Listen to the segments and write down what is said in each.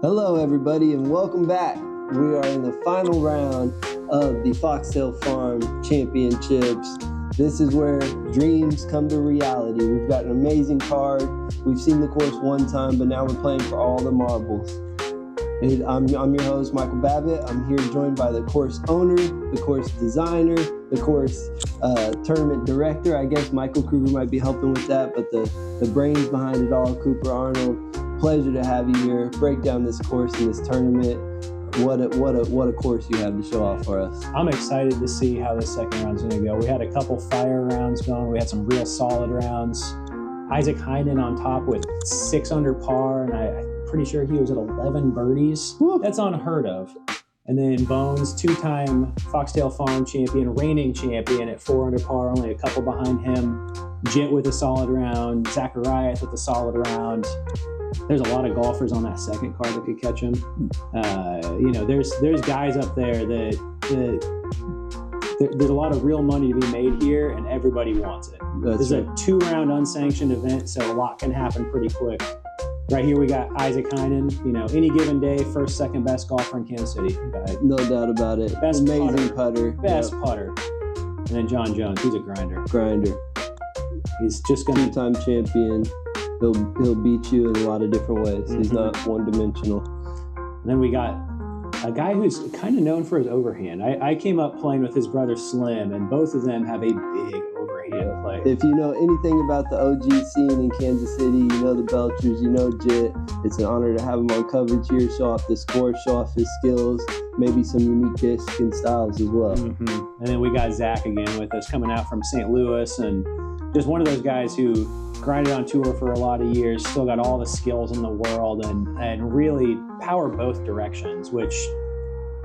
Hello everybody and welcome back. We are in the final round of the Foxtail Farm Championships. This is where dreams come to reality. We've got an amazing card. We've seen the course one time, but now we're playing for all the marbles. And I'm your host, Michael Babbitt. I'm here joined by the course owner, the course designer, the course tournament director. I guess Michael Kruger might be helping with that, but the brains behind it all, Cooper Arnold. Pleasure to have you here. Break down this course and this tournament. What a course you have to show off for us. I'm excited to see how this second round's going to go. We had a couple fire rounds going. We had some real solid rounds. Isaac Heinen on top with 6 under par, and I'm pretty sure he was at 11 birdies. Woo. That's unheard of. And then Bones, 2-time Foxtail Farm champion, reigning champion at 4 under par, only a couple behind him. Jitt with a solid round. Zack with a solid round. There's a lot of golfers on that second card that could catch him. There's guys up there that there's a lot of real money to be made here, and everybody wants it. This is a 2-round unsanctioned event, so a lot can happen pretty quick. Right here we got Isaac Heinen. Any given day, first, second best golfer in Kansas City. No doubt about it. Best amazing putter. Best putter. And then John Jones, he's a grinder. He's just going to 2-time champion. He'll beat you in a lot of different ways. Mm-hmm. He's not one-dimensional. And then we got a guy who's kind of known for his overhand. I came up playing with his brother Slim, and both of them have a big overhand play. If you know anything about the OG scene in Kansas City, you know the Belchers, you know Jitt. It's an honor to have him on coverage here, show off the score, show off his skills, maybe some unique Discin styles as well. Mm-hmm. And then we got Zack again with us, coming out from St. Louis, and just one of those guys who grinded on tour for a lot of years, still got all the skills in the world, and really power both directions, which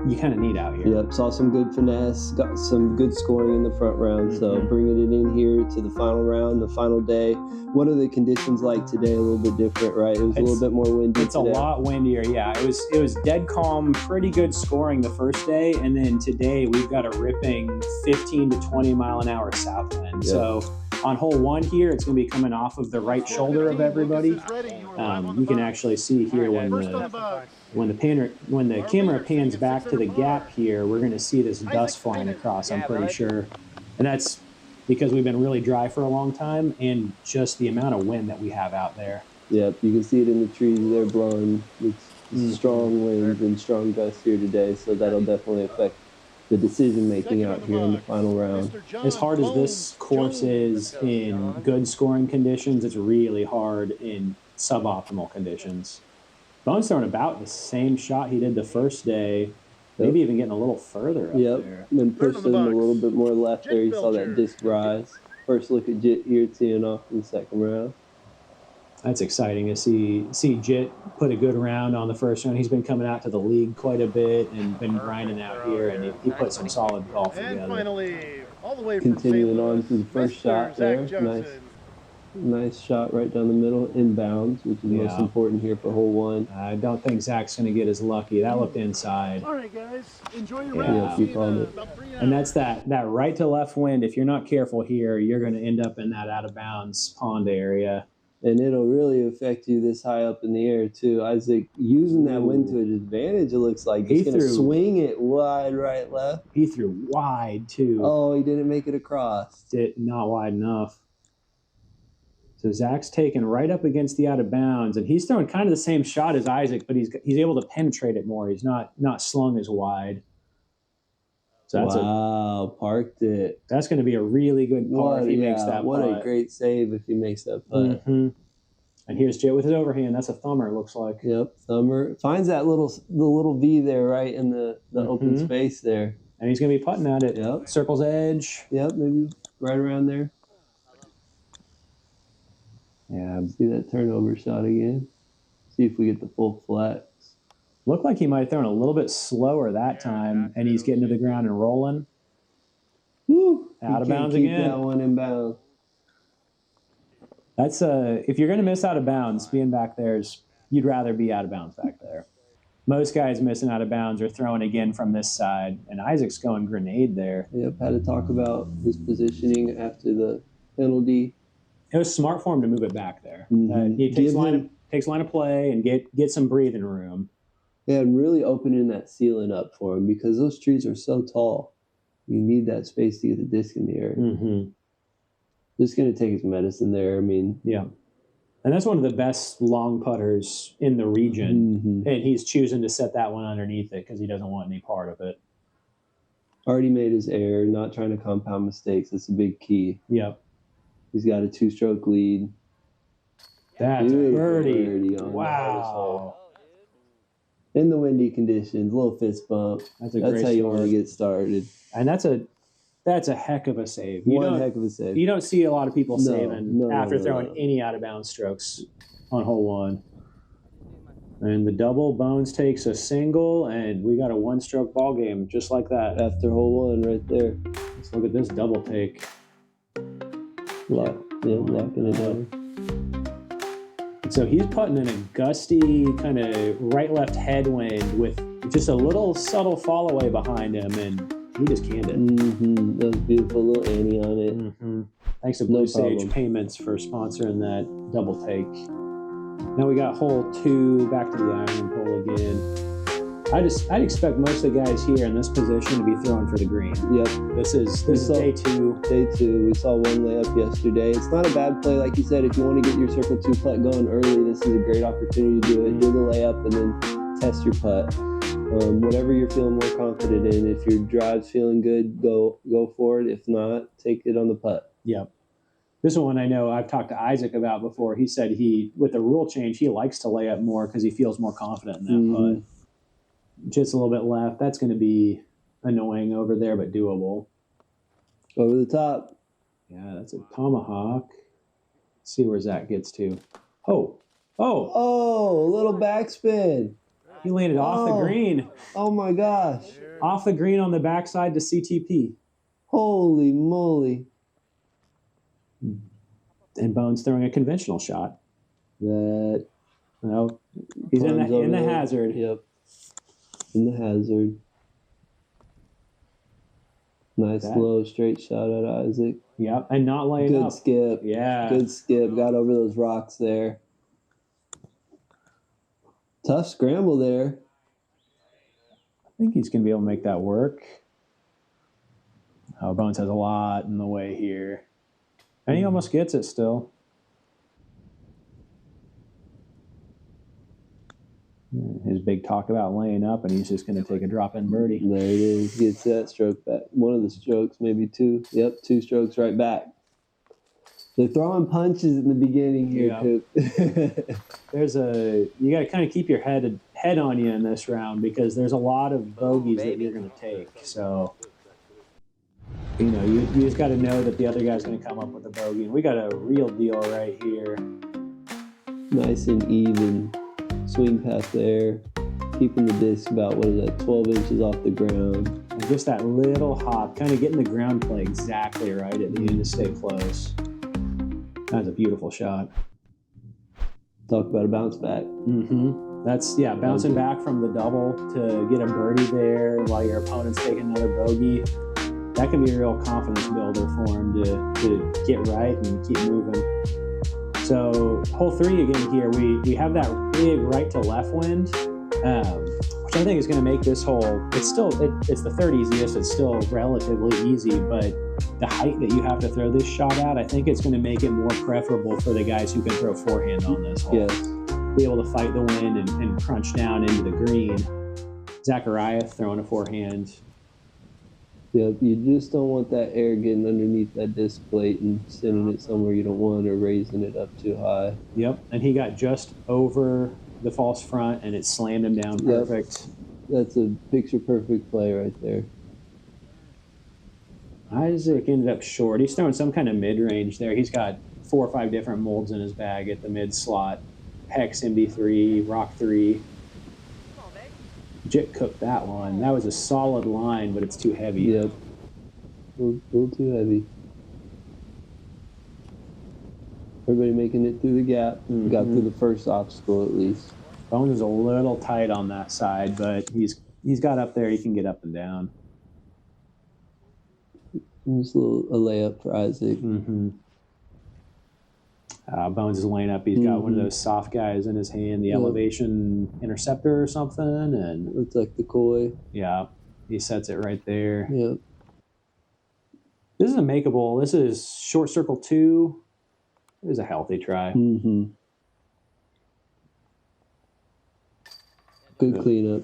you kind of need out here. Yep, saw some good finesse, got some good scoring in the front round, so bringing it in here to the final round, the final day. What are the conditions like today? A little bit different, right? It was a little bit more windy It's today. A lot windier, yeah. It was dead calm, pretty good scoring the first day, and then today we've got a ripping 15 to 20 mile an hour south wind. Yep. So on hole 1 here, it's going to be coming off of the right shoulder of everybody. You can actually see here when the camera pans back to the gap here, we're going to see this dust flying across, I'm pretty sure. And that's because we've been really dry for a long time, and just the amount of wind that we have out there. Yep, you can see it in the trees. They're blowing with strong winds and strong gusts here today, so that'll definitely affect the decision-making out here in the final round. As hard as this course is in good scoring conditions, it's really hard in suboptimal conditions. Bones throwing about the same shot he did the first day, maybe even getting a little further up there. Then pushed it a little bit more left there. You saw that disc rise. First look at Jitt here, teeing off in the second round. That's exciting to see Jitt put a good round on the first round. He's been coming out to the league quite a bit and been grinding out here, and he put some solid golf together. And finally, all the way continuing on to the first shot there. Nice shot right down the middle, inbounds, which is most important here for hole 1. I don't think Zack's going to get as lucky. That looked inside. All right, guys, enjoy your round. Yeah, keep on it. And that's that right to left wind. If you're not careful here, you're going to end up in that out of bounds pond area. And it'll really affect you this high up in the air, too. Isaac using that wind to his advantage, it looks like. He's going to swing it wide, right, left. He threw wide, too. Oh, he didn't make it across. Not wide enough. So Zack's taken right up against the out of bounds, and he's throwing kind of the same shot as Isaac, but he's able to penetrate it more. He's not slung as wide. So that's parked it. That's going to be a really good par if he makes that putt. What a great save if he makes that putt. Mm-hmm. And here's Jitt with his overhand. That's a thumber, it looks like. Yep, thumber. Finds that little V there, right in the open space there. And he's going to be putting at it. Yep. Circle's edge. Yep, maybe right around there. Yeah. See that turnover shot again. See if we get the full flex. Looked like he might have thrown a little bit slower that time, and he's getting to the ground and rolling. Woo! Out of bounds again. Keep that one in bounds. That's if you're going to miss out of bounds, being back there you'd rather be out of bounds back there. Most guys missing out of bounds are throwing again from this side, and Isaac's going grenade there. Yep, had to talk about his positioning after the penalty. It was smart for him to move it back there. Mm-hmm. He takes line of play and get some breathing room. Yeah, and really opening that ceiling up for him because those trees are so tall. You need that space to get the disc in the air. Mm-hmm. Just going to take his medicine there. I mean, yeah. And that's one of the best long putters in the region. Mm-hmm. And he's choosing to set that one underneath it because he doesn't want any part of it. Already made his error, not trying to compound mistakes. That's a big key. Yep. He's got a 2-stroke lead. That's a birdie on wow. In the windy conditions, little fist bump. That's how you want to get started. And that's a heck of a save. One heck of a save. You don't see a lot of people saving after throwing any out of bounds strokes on hole one. And the double, Bones takes a single, and we got a 1-stroke ball game just like that. After hole one right there. Let's look at this double take. Locking it down. So he's putting in a gusty kind of right-left headwind with just a little subtle fall away behind him, and he just canned it. Mm-hmm. That was beautiful, little Annie on it. Mm-hmm. Thanks to Blue Sage Payments for sponsoring that double take. Now we got hole 2, back to the iron pole again. I'd expect most of the guys here in this position to be throwing for the green. Yep. This is day 2. Day 2. We saw one layup yesterday. It's not a bad play, like you said. If you want to get your circle 2 putt going early, this is a great opportunity to do it. Do the layup and then test your putt. Whatever you're feeling more confident in. If your drive's feeling good, go for it. If not, take it on the putt. Yep. This one I know I've talked to Isaac about before. He said with the rule change, he likes to lay up more because he feels more confident in that putt. Just a little bit left. That's going to be annoying over there, but doable. Over the top. Yeah, that's a tomahawk. Let's see where Zack gets to. Oh, a little backspin. He landed off the green. Oh, my gosh. Off the green on the backside to CTP. Holy moly. And Bones throwing a conventional shot. He's in the hazard. Yep. In the hazard. Nice low straight shot at Isaac. Yep, and not laying up. Good skip. Yeah. Good skip. Got over those rocks there. Tough scramble there. I think he's going to be able to make that work. Oh, Bones has a lot in the way here. And he almost gets it still. His big talk about laying up, and he's just going to take a drop-in birdie. There it is. Gets that stroke back. One of the strokes, maybe 2. Yep, 2 strokes right back. They're throwing punches in the beginning here, Coop. You got to kind of keep your head on you in this round because there's a lot of bogeys that you're going to take. So, you just got to know that the other guy's going to come up with a bogey. And we got a real deal right here. Nice and even. Swing path there, keeping the disc about 12 inches off the ground. And just that little hop, kind of getting the ground play exactly right at the end to stay close. That's a beautiful shot. Talk about a bounce back. Mm-hmm. That's bouncing back from the double to get a birdie there while your opponent's taking another bogey. That can be a real confidence builder for him to get right and keep moving. So hole 3 again here, we have that big right to left wind, which I think is going to make this hole, it's the third easiest, it's still relatively easy, but the height that you have to throw this shot at, I think it's going to make it more preferable for the guys who can throw forehand on this hole. Yes. Be able to fight the wind and crunch down into the green. Zachariah throwing a forehand. Yep, you just don't want that air getting underneath that disc plate and sending it somewhere you don't want or raising it up too high. Yep, and he got just over the false front and it slammed him down perfect. Yep. That's a picture-perfect play right there. Isaac ended up short. He's throwing some kind of mid-range there. He's got 4 or 5 different molds in his bag at the mid slot. Hex MD3, Rock 3. Jitt cooked that one. That was a solid line, but it's too heavy. Yep. A little too heavy. Everybody making it through the gap. Mm-hmm. Got through the first obstacle at least. Bones is a little tight on that side, but he's got up there. He can get up and down. Just a layup for Isaac. Mm-hmm. Bones is laying up. He's got one of those soft guys in his hand, the elevation interceptor or something, and looks like the koi. Yeah, he sets it right there. Yep. This is a makeable. This is short circle 2. It was a healthy try. Good cleanup.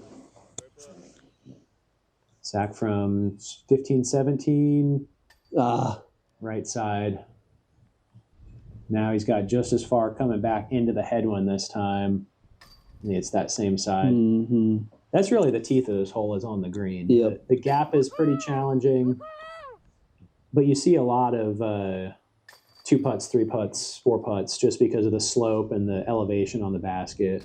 Zack from 15-17. Ah. Right side. Now he's got just as far coming back into the headwind this time. It's that same side. That's really the teeth of this hole is on the green. Yep. The gap is pretty challenging, but you see a lot of 2 putts, 3 putts, 4 putts just because of the slope and the elevation on the basket.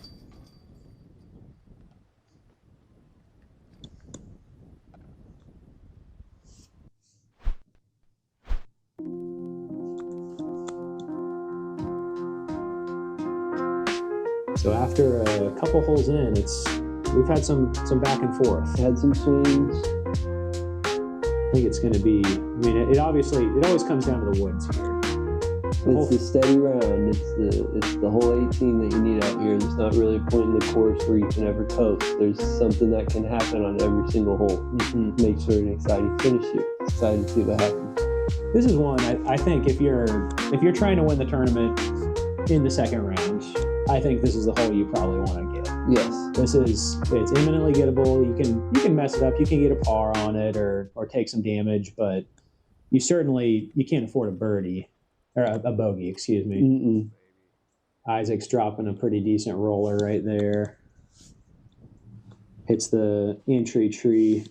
So after a couple holes in, we've had some back and forth. Had some swings. I think it's going to be. I mean, it always comes down to the woods here. It's the steady round. It's the whole 18 that you need out here. There's not really a point in the course where you can ever coast. There's something that can happen on every single hole. Makes for an exciting finish here. Excited to see what happens. This is one I think if you're trying to win the tournament in the second round, I think this is the hole you probably want to get. Yes. It's imminently gettable. You can mess it up. You can get a par on it or take some damage, but you can't afford a birdie or a bogey, excuse me. Isaac's dropping a pretty decent roller right there. Hits the entry tree.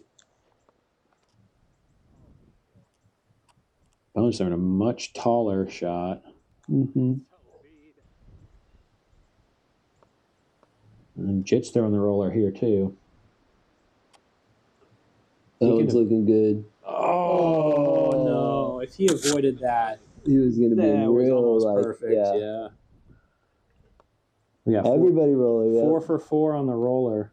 Bones throwing a much taller shot. And Jitt's throwing the roller here, too. That one's looking good. Oh, no. If he avoided that, he was going to be real perfect. Yeah. We got everybody roller, 4 for 4 on the roller.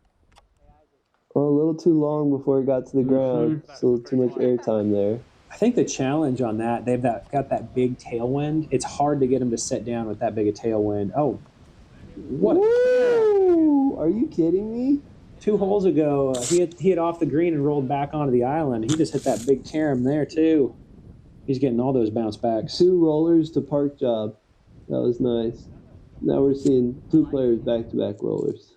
Well, a little too long before it got to the ground. So a little too much airtime there. I think the challenge on that, they've got that big tailwind. It's hard to get them to sit down with that big a tailwind. Oh, what? Woo! Are you kidding me? 2 holes ago, he hit off the green and rolled back onto the island. He just hit that big carom there, too. He's getting all those bounce backs. 2 rollers to park job. That was nice. Now we're seeing 2 players back-to-back rollers.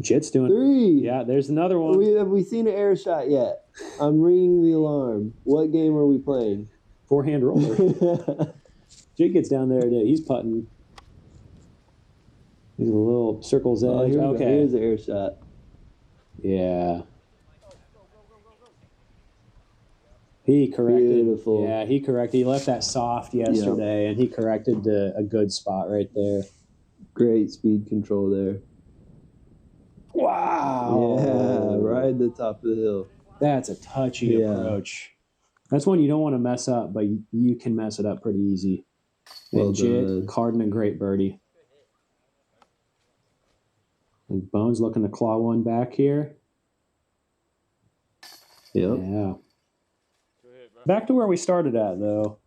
Jitt's doing 3. Yeah, there's another one. Have we seen an air shot yet? I'm ringing the alarm. What game are we playing? Forehand roller. Jitt gets down there. He's putting. He's a little circle's edge. Okay. Here's the air shot. Yeah. He corrected. Beautiful. Yeah, he corrected. He left that soft yesterday, and he corrected to a good spot right there. Great speed control there. Wow. Yeah, right at the top of the hill. That's a touchy approach. That's one you don't want to mess up, but you can mess it up pretty easy. And Jitt carding a great birdie. And Bones looking to claw one back here. Yep. Yeah. Back to where we started at, though.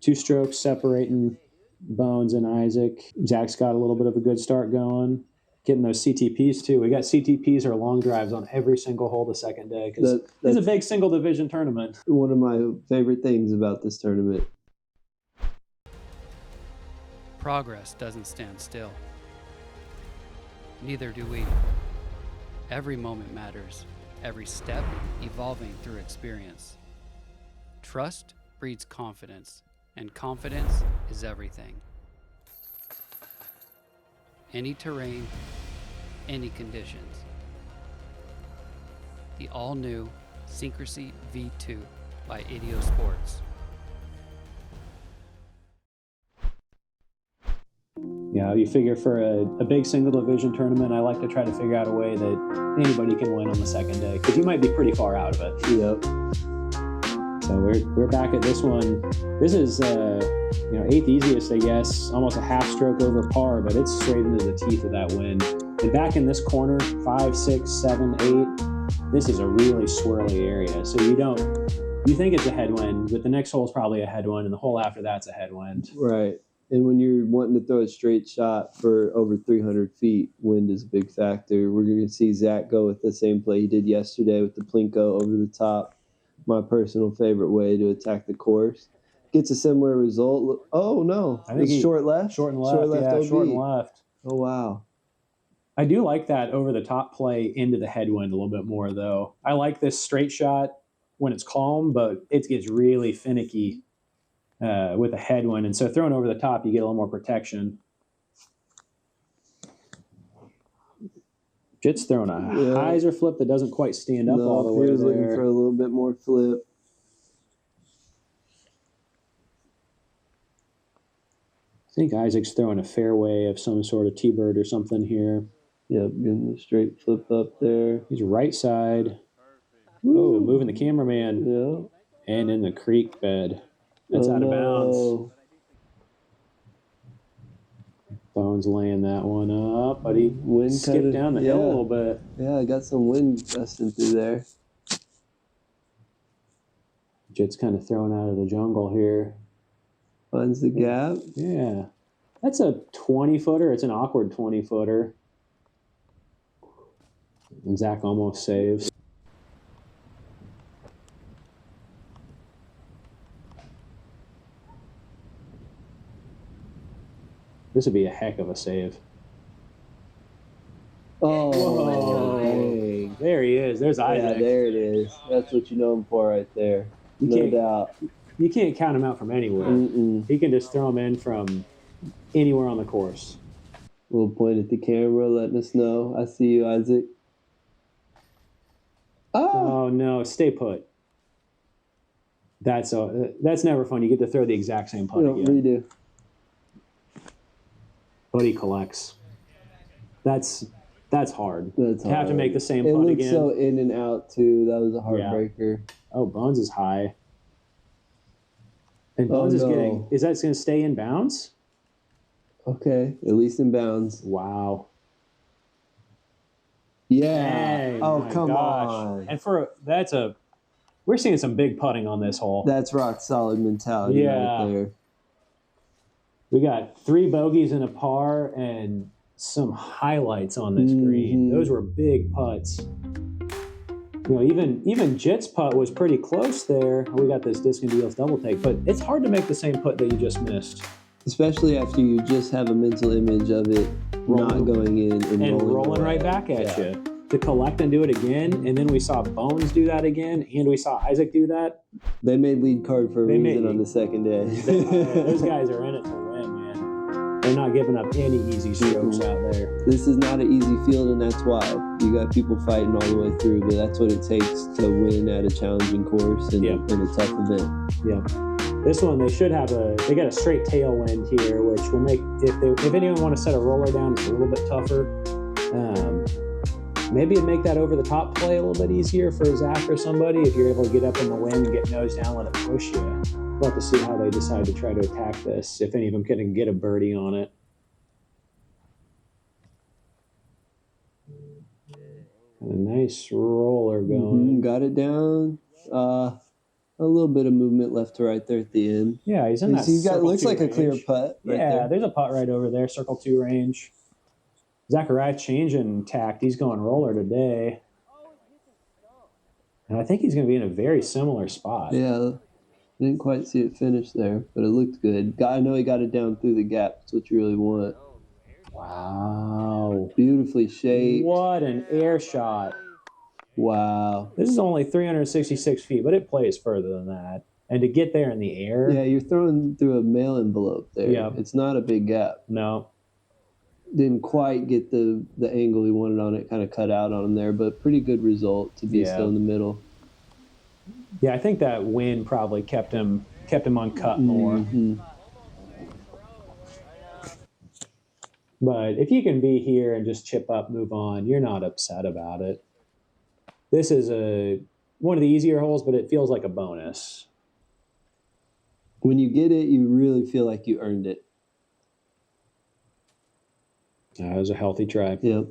2 strokes separating Bones and Isaac. Zack's got a little bit of a good start going. Getting those CTPs, too. We got CTPs or long drives on every single hole the second day. Because it's a big single division tournament. One of my favorite things about this tournament. Progress doesn't stand still. Neither do we. Every moment matters. Every step evolving through experience. Trust breeds confidence, and confidence is everything. Any terrain, any conditions. The all-new Syncrasy V2 by Ideo Sports. Yeah, you figure for a big single division tournament, I like to try to figure out a way that anybody can win on the second day, because you might be pretty far out of it. Yep. So we're back at this one. This is 8th easiest, I guess, almost a half stroke over par, but it's straight into the teeth of that wind. And back in this corner, 5, 6, 7, 8, this is a really swirly area. So you don't You think it's a headwind, but the next hole is probably a headwind, and the hole after that's a headwind. Right. And when you're wanting to throw a straight shot for over 300 feet, wind is a big factor. We're going to see Zack go with the same play he did yesterday with the Plinko over the top. My personal favorite way to attack the course. Gets a similar result. Oh, no. I think it's short left? Short and left, OB. short and left. Oh, wow. I do like that over-the-top play into the headwind a little bit more, though. I like this straight shot when it's calm, but it gets really finicky with a headwind. And so throwing over the top, you get a little more protection. Jitt's throwing a hyzer flip that doesn't quite stand up all the way Here's there. looking for a little bit more flip. I think Isaac's throwing a fairway of some sort of T-bird or something here. Yep, getting the straight flip up there. He's right side. Woo. Oh, moving the cameraman. Yeah. And in the creek bed. That's out of bounds. Bones laying that one up, but he skipped down the hill a little bit. Yeah, I got some wind gusting through there. Jitt's kind of thrown out of the jungle here. Finds the gap. Yeah. That's a 20-footer. It's an awkward 20-footer. And Zack almost saves. This would be a heck of a save. Oh, dang. There he is. There's Isaac. Yeah, there it is. That's what you know him for right there. No doubt. You can't count him out from anywhere. He can just throw him in from anywhere on the course. We'll point at the camera, letting us know. I see you, Isaac. Oh no, stay put. That's never fun. You get to throw the exact same putt again. Redo. But he collects. That's hard. That's hard. You have to make the same putt putt again. It looked so in and out too. That was a heartbreaker. Yeah. Oh, Bones is high. And Bones is getting. Is that going to stay in bounds? Okay, at least in bounds. Wow. Yeah. Dang, oh, come gosh. on. And we're seeing some big putting on this hole. That's rock solid mentality right there. We got 3 bogeys and a par and some highlights on this green. Those were big putts. You know, even Jitt's putt was pretty close there. We got this Discin Deals double take, but it's hard to make the same putt that you just missed. Especially after you just have a mental image of it not going in and rolling right back at you. To collect and do it again, and then we saw Bones do that again, and we saw Isaac do that. They made lead card for a reason on the second day. Those guys are in it to win, man. They're not giving up any easy strokes out there. This is not an easy field, and that's why. You got people fighting all the way through, but that's what it takes to win at a challenging course and in a tough event. Yeah. This one, they got a straight tailwind here, which will make, if anyone want to set a roller down, it's a little bit tougher. Maybe it'd make that over the top play a little bit easier for Zack or somebody if you're able to get up in the wind and get nose down, let it push you. We'll have to see how they decide to try to attack this, if any of them can get a birdie on it. And a nice roller going. Got it down. A little bit of movement left to right there at the end. Yeah, he's in that looks like range. a clear putt. Right there. There's a putt right over there, circle 2 range. Zachariah changing tact. He's going roller today. And I think he's going to be in a very similar spot. Yeah. Didn't quite see it finish there, but it looked good. I know he got it down through the gap. That's what you really want. Wow. Beautifully shaped. What an air shot. Wow. This is only 366 feet, but it plays further than that. And to get there in the air. Yeah, you're throwing through a mail envelope there. Yeah. It's not a big gap. No. Didn't quite get the angle he wanted on it, kind of cut out on him there, but pretty good result to be still in the middle. Yeah, I think that wind probably kept him on cut more. But if you can be here and just chip up, move on, you're not upset about it. This is one of the easier holes, but it feels like a bonus. When you get it, you really feel like you earned it. That was a healthy try. Yep.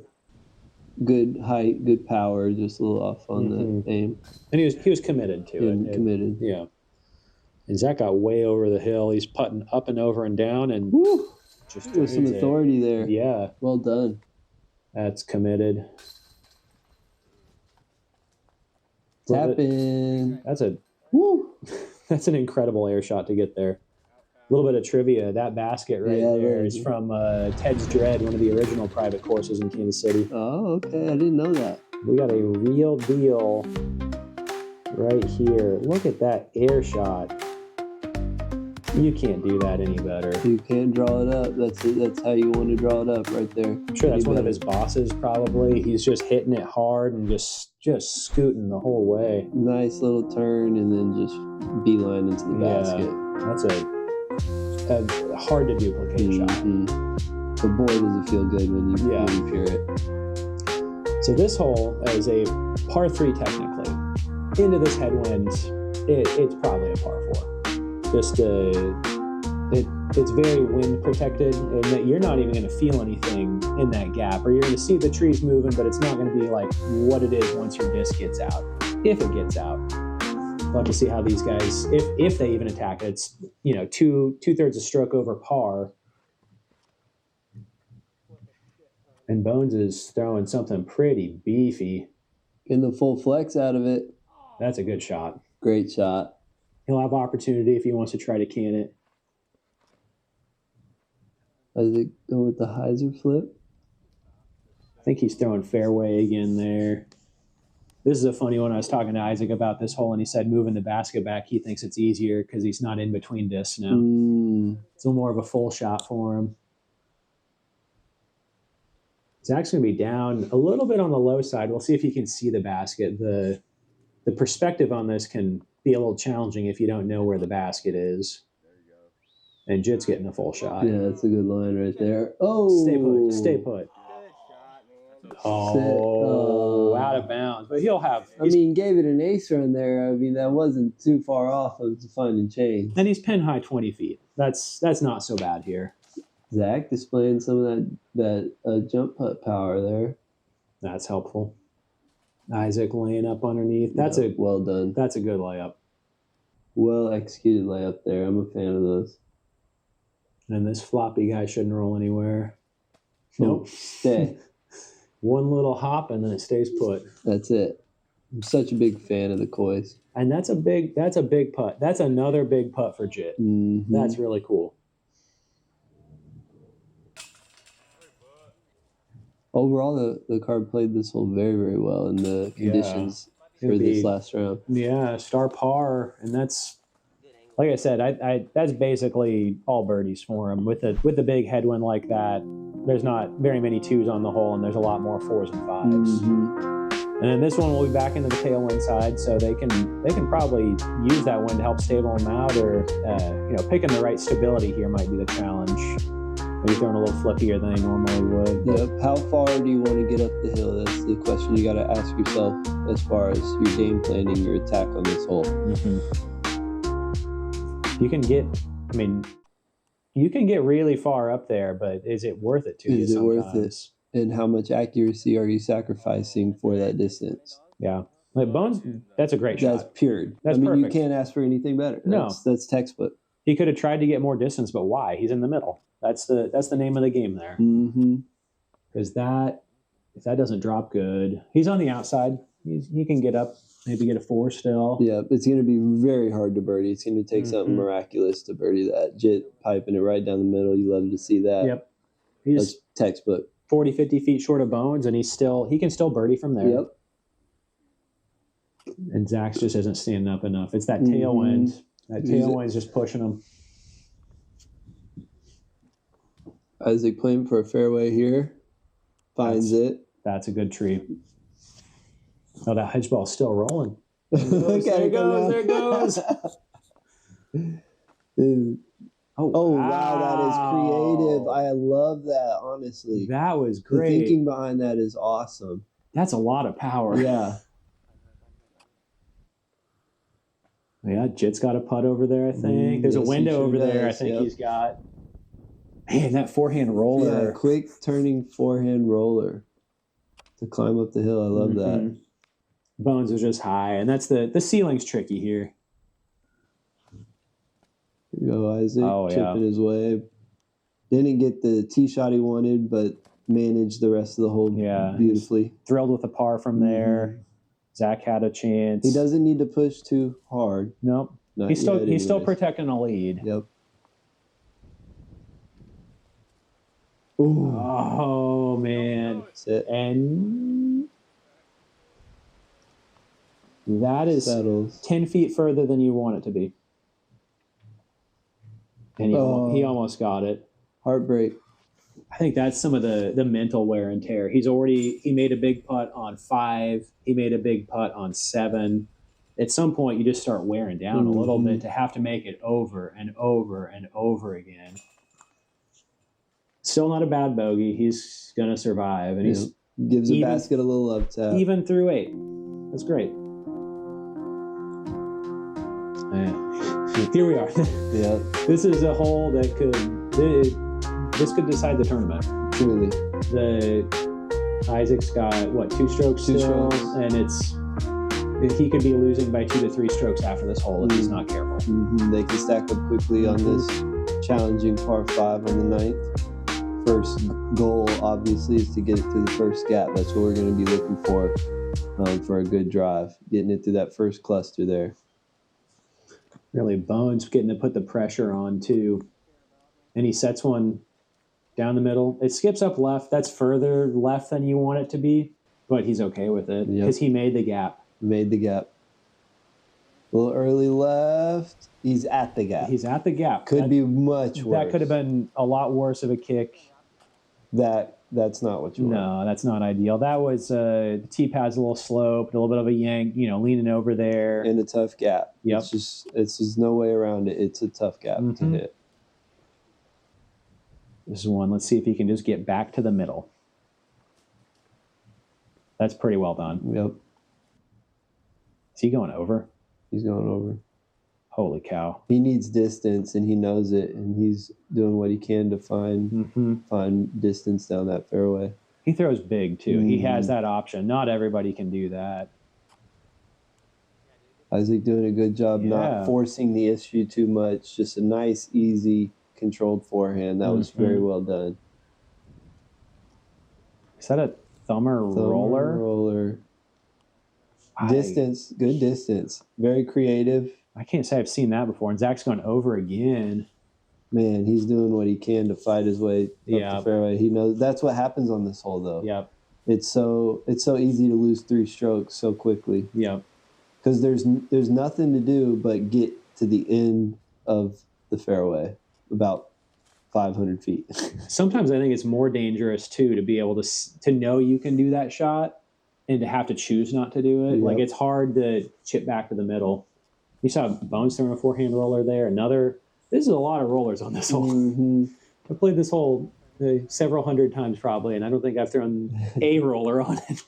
good height, good power, just a little off on the aim. And he was committed to it. Committed. Yeah. And Zack got way over the hill. He's putting up and over and down, and just with some authority there. Yeah. Well done. That's committed. Tap in. That's that's an incredible air shot to get there. A little bit of trivia. That basket there is from Ted's Dread, one of the original private courses in Kansas City. Oh, okay. I didn't know that. We got a real deal right here. Look at that air shot. You can't do that any better. You can't draw it up. That's how you want to draw it up right there. I'm sure that's one of his bosses probably. He's just hitting it hard and just scooting the whole way. Nice little turn and then just beeline into the basket. That's a hard to duplicate shot. But boy, does it feel good when you pure it. So this hole is a par 3 technically. Into this headwind, it's probably a par 4. Just it's very wind protected, and that you're not even going to feel anything in that gap, or you're going to see the trees moving, but it's not going to be like what it is once your disc gets out, if it gets out. Love to see how these guys, if they even attack it. It's 2/3 a stroke over par, and Bones is throwing something pretty beefy. Getting the full flex out of it. That's a good shot. Great shot. He'll have opportunity if he wants to try to can it. Does it go with the hyzer flip? I think he's throwing fairway again there. This is a funny one. I was talking to Isaac about this hole, and he said moving the basket back, he thinks it's easier because he's not in between discs now. It's a little more of a full shot for him. Zack's going to be down a little bit on the low side. We'll see if he can see the basket. The perspective on this can be a little challenging if you don't know where the basket is. And Jitt's getting a full shot. Yeah, that's a good line right there. Oh! Stay put. Oh, out of bounds. But he'll have... gave it an ace run there. That wasn't too far off of the fun and chain. And he's pin high 20 feet. That's not so bad here. Zack displaying some of that jump putt power there. That's helpful. Isaac laying up underneath. Well done. That's a good layup. Well executed layup there. I'm a fan of those. And this floppy guy shouldn't roll anywhere. Nope. Stay. One little hop and then it stays put. That's it. I'm such a big fan of the Kois. And that's a big putt. That's another big putt for Jitt. That's really cool. Overall, the card played this hole very, very well in the conditions for this last round. Yeah, star par, and that's, like I said, I that's basically all birdies for him. With the big headwind like that, there's not very many 2s on the hole, and there's a lot more 4s and 5s. And then this one will be back into the tailwind side, so they can probably use that wind to help stable them out, or picking the right stability here might be the challenge. Maybe throwing a little flippier than they normally would. Yep. How far do you want to get up the hill? That's the question you got to ask yourself as far as your game planning, your attack on this hole. You can get really far up there, but is it worth it to you? Is it worth it? And how much accuracy are you sacrificing for that distance? Yeah. Like Bones, that's a great shot. That's pure. That's perfect. You can't ask for anything better. That's textbook. He could have tried to get more distance, but why? He's in the middle. That's the name of the game there. Because if that doesn't drop good, he's on the outside. He can get up, maybe get a 4 still. Yeah, it's going to be very hard to birdie. It's going to take something miraculous to birdie that. Jitt piping it right down the middle. You love to see that. Yep. That's textbook. 40, 50 feet short of Bones, and he can still birdie from there. Yep. And Zack's just isn't standing up enough. It's that tailwind. That tailwind's just pushing him. Isaac playing for a fairway here. Finds it. That's a good tree. Oh, that hedge ball's still rolling. There it goes. Wow, that is creative. I love that, honestly. That was great. The thinking behind that is awesome. That's a lot of power. Yeah. Yeah, Jitt's got a putt over there, I think. There's a window over there, I think he's got. Man, that forehand roller. Yeah, quick turning forehand roller. The climb up the hill, I love that. Bones was just high, and that's the ceiling's tricky here. Here you go, Isaac. Oh, yeah. Chipping his way. Didn't get the tee shot he wanted, but managed the rest of the hole beautifully. Thrilled with the par from there. Zack had a chance. He doesn't need to push too hard. Nope. He's still protecting a lead. Yep. Ooh. Oh, man. That's it. And that is Settles. 10 feet further than you want it to be. And he almost got it. Heartbreak. I think that's some of the mental wear and tear. He made a big putt on 5. He made a big putt on 7. At some point, you just start wearing down a little bit to have to make it over and over and over again. Still not a bad bogey. He's going to survive. And he's gives the basket a little up tap. Even through 8. That's great. Here we are. Yeah. This is a hole that could decide the tournament. Truly. Isaac's got 2 strokes still, and he could be losing by 2 to 3 strokes after this hole if he's not careful. They can stack up quickly on this challenging par 5 on the 9th. First goal, obviously, is to get it through the first gap. That's what we're going to be looking for a good drive. Getting it through that first cluster there. Really, Bones getting to put the pressure on, too. And he sets one down the middle. It skips up left. That's further left than you want it to be, but he's okay with it because he made the gap. Made the gap. A little early left. He's at the gap. Could be much worse. That could have been a lot worse of a kick. That's not what you want. No, that's not ideal. That was the tee pad's a little sloped, a little bit of a yank, leaning over there. In a tough gap. Yep. It's just no way around it. It's a tough gap to hit. This is one. Let's see if he can just get back to the middle. That's pretty well done. Yep. Is he going over? He's going over. Holy cow. He needs distance, and he knows it, and he's doing what he can to find distance down that fairway. He throws big, too. He has that option. Not everybody can do that. Isaac doing a good job not forcing the issue too much. Just a nice, easy, controlled forehand. That was very well done. Is that a thumber roller? Roller. Distance, good distance. Very creative. I can't say I've seen that before. And Zach's going over again. Man, he's doing what he can to fight his way up the fairway. He knows that's what happens on this hole, though. Yep. It's so easy to lose 3 strokes so quickly. Yep. Because there's nothing to do but get to the end of the fairway, about 500 feet. Sometimes I think it's more dangerous, too, to be able to know you can do that shot and to have to choose not to do it. Yep. Like, it's hard to chip back to the middle. You saw Bones throwing a forehand roller there. This is a lot of rollers on this hole. I played this hole several hundred times probably, and I don't think I've thrown a roller on it.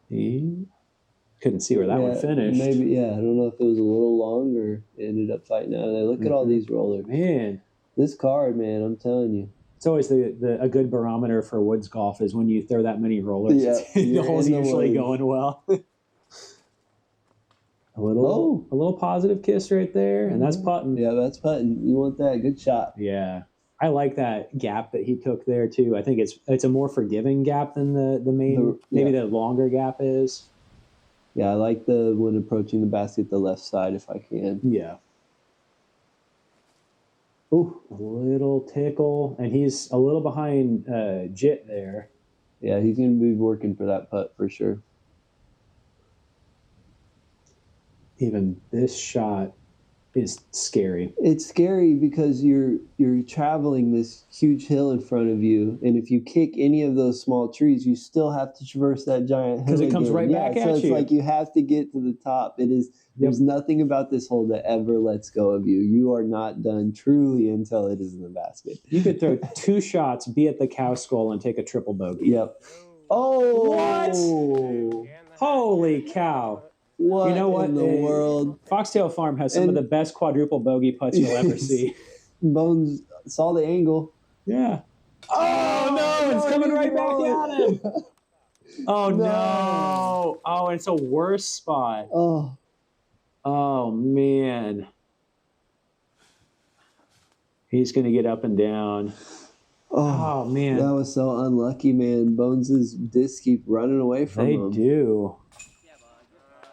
He couldn't see where that one finished. Maybe, I don't know if it was a little long or it ended up fighting out of there. Look at all these rollers. Man. This card, man, I'm telling you. It's always a good barometer for woods golf is when you throw that many rollers. The hole's usually going well. A little positive kiss right there, and that's putting. Yeah, that's putting. You want that. Good shot. Yeah. I like that gap that he took there, too. I think it's a more forgiving gap than the main, maybe the longer gap is. Yeah, I like when approaching the basket, the left side if I can. Yeah. Ooh, a little tickle, and he's a little behind Jitt there. Yeah, he's going to be working for that putt for sure. Even this shot is scary. It's scary because you're traveling this huge hill in front of you, and if you kick any of those small trees, you still have to traverse that giant hill because it comes right back at you. So it's like you have to get to the top. It is. There's nothing about this hole that ever lets go of you. You are not done truly until it is in the basket. You could throw 2 shots, be at the cow skull, and take a triple bogey. Yep. Oh! What? Holy cow! What in the world? Foxtail Farm has some of the best quadruple bogey putts you'll ever see. Bones saw the angle. Yeah. Oh, no, it's coming right back at him. Oh, no. Oh, it's a worse spot. Oh, man. He's going to get up and down. Oh, man. That was so unlucky, man. Bones' discs keep running away from him. They do.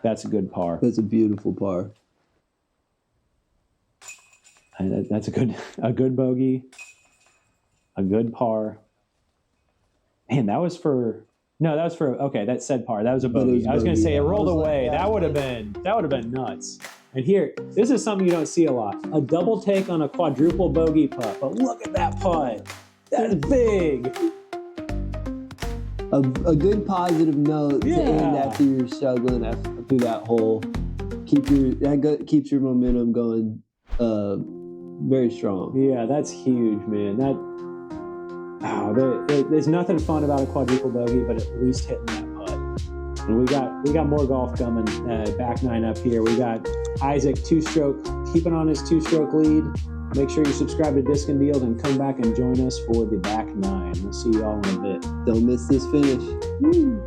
That's a good par. That's a beautiful par. That's a good bogey. A good par. Man, that was for okay, that said par. That was a bogey. I was gonna say it rolled away. That would have been nuts. And here, this is something you don't see a lot. A double take on a quadruple bogey putt. But look at that putt. That's big. A good positive note to end after you're struggling through that hole. Keeps your momentum going very strong. Yeah, that's huge, man. There's nothing fun about a quadruple bogey, but at least hitting that putt. And we got more golf coming. Back nine up here. We got Isaac two-stroke, keeping on his two-stroke lead. Make sure you subscribe to Discin Deals and come back and join us for the back nine. We'll see you all in a bit. Don't miss this finish. Woo.